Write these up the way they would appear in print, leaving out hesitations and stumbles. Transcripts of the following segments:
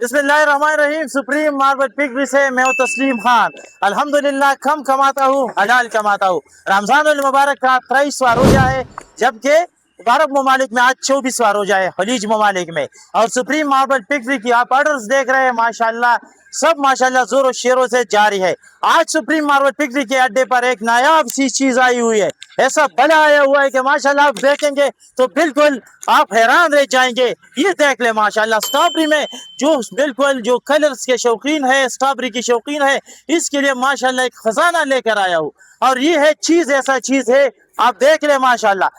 बिस्मिल्लाहिर्रहमानिर्रहीम। Supreme marble piggery से मैं हूं तस्लीम खान। अल्हम्दुलिल्लाह कम कमाता हूँ, हलाल कमाता हूँ। रमजानुल मुबारक का 23वां रोजा है, जबकि अरब ममालिक में आज 24वां रोजा है, खलीज ममालिक में। और सुप्रीम मार्बल पिगरी की आप ऑर्डर्स देख रहे हैं, माशाल्लाह सब माशाल्लाह जोरों शेरों से जारी है। आज सुप्रीम मार्बल पिगरी के अड्डे पर एक नायाब सी चीज आई हुई है, ऐसा बला आया हुआ है कि माशाल्लाह आप देखेंगे तो बिल्कुल आप हैरान रह जाएंगे। ये देख ले माशाल्लाह स्ट्रॉबेरी में जो बिल्कुल जो कलर्स के शौकीन है, स्ट्रॉबेरी की शौकीन है, इसके लिए माशाल्लाह एक खजाना लेकर आया हूँ। और ये है चीज, ऐसा चीज है आप देख ले माशाल्लाह।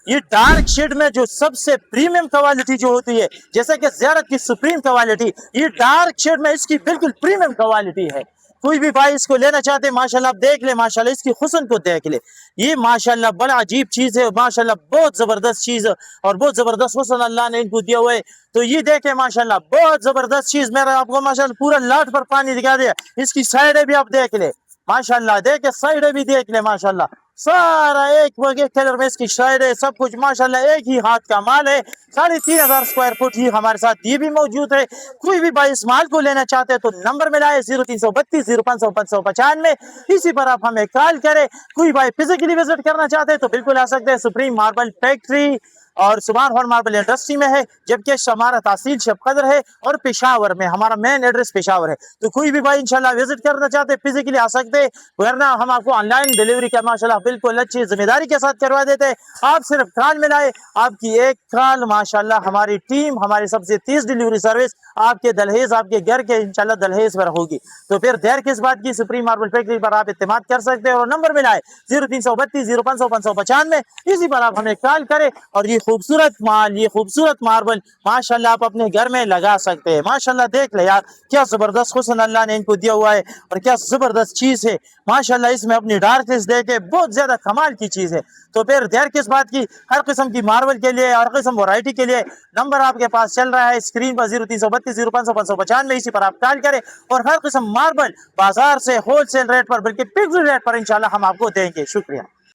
ये डार्क शेड में जो सबसे प्रीमियम क्वालिटी जो होती है, जैसे कि ज़ियारत की सुप्रीम क्वालिटी, ये डार्क शेड में इसकी बिल्कुल प्रीमियम क्वालिटी है। कोई भी भाई इसको लेना चाहते हैं माशाल्लाह आप देख ले, माशाल्लाह इसकी हुस्न को देख ले। ये माशाल्लाह बड़ा अजीब चीज है, माशाल्लाह बहुत जबरदस्त चीज और बहुत जबरदस्त हुस्न अल्लाह ने इनको दिया हुआ है। तो ये देखे माशाल्लाह बहुत जबरदस्त चीज, मेरा आपको माशाल्लाह पूरा लाट पर पानी दिखा दिया। इसकी साइडें भी आप देख ले माशाल्लाह, देखे साइडें भी देख ले माशाल्लाह, सारा एक कलर में इसकी शायद है, सब कुछ माशाल्लाह एक ही हाथ का माल है। 3500 स्क्वायर फुट ही हमारे साथ ये भी मौजूद है। कोई भी भाई इस माल को लेना चाहते हैं तो नंबर मिलाए 0332 0500 595, इसी पर आप हमें कॉल करें। कोई भाई फिजिकली विजिट करना चाहते हैं तो बिल्कुल आ सकते हैं। सुप्रीम मार्बल फैक्ट्री और सुभान हॉल मार्बल इंडस्ट्री में है, जबकि हमारा तहसील शब कदर है और पेशावर में हमारा मेन एड्रेस पेशावर है। तो कोई भी भाई इंशाल्लाह विजिट करना चाहते हैं फिजिकली आ सकते हैं, वरना हम आपको ऑनलाइन डिलीवरी का माशाल्लाह बिल्कुल अच्छी जिम्मेदारी के साथ करवा देते हैं। आप सिर्फ कॉल मिलाए, आपकी एक कॉल माशाल्लाह हमारी टीम हमारी सबसे तेज डिलीवरी सर्विस आपके दलहेज, आपके घर के इंशाल्लाह दलहेज पर होगी। तो फिर देर किस बात की, सुप्रीम मार्बल फैक्ट्री पर आप इत्तेमाद कर सकते हैं। और नंबर मिलाए 0332 0500 595, इसी पर आप हमें कॉल करें और ये खूबसूरत माल, ये खूबसूरत मार्बल माशाल्लाह आप अपने घर में लगा सकते हैं। माशाल्लाह देख ले यार, क्या जबरदस्त हुस्न अल्लाह ने इनको दिया हुआ है और क्या जबरदस्त चीज है माशाल्लाह। इसमें अपनी डार्कनेस देके बहुत ज्यादा कमाल की चीज है। तो फिर देर किस बात की, हर किस्म की मार्बल के लिए हर किस्म वैरायटी के लिए नंबर आपके पास चल रहा है स्क्रीन पर 0332 0500 595, इसी पर आप कॉल करें और हर किस्म मार्बल बाजार से होलसेल रेट पर बल्कि फिक्स्ड रेट पर इंशाल्लाह हम आपको देंगे। शुक्रिया।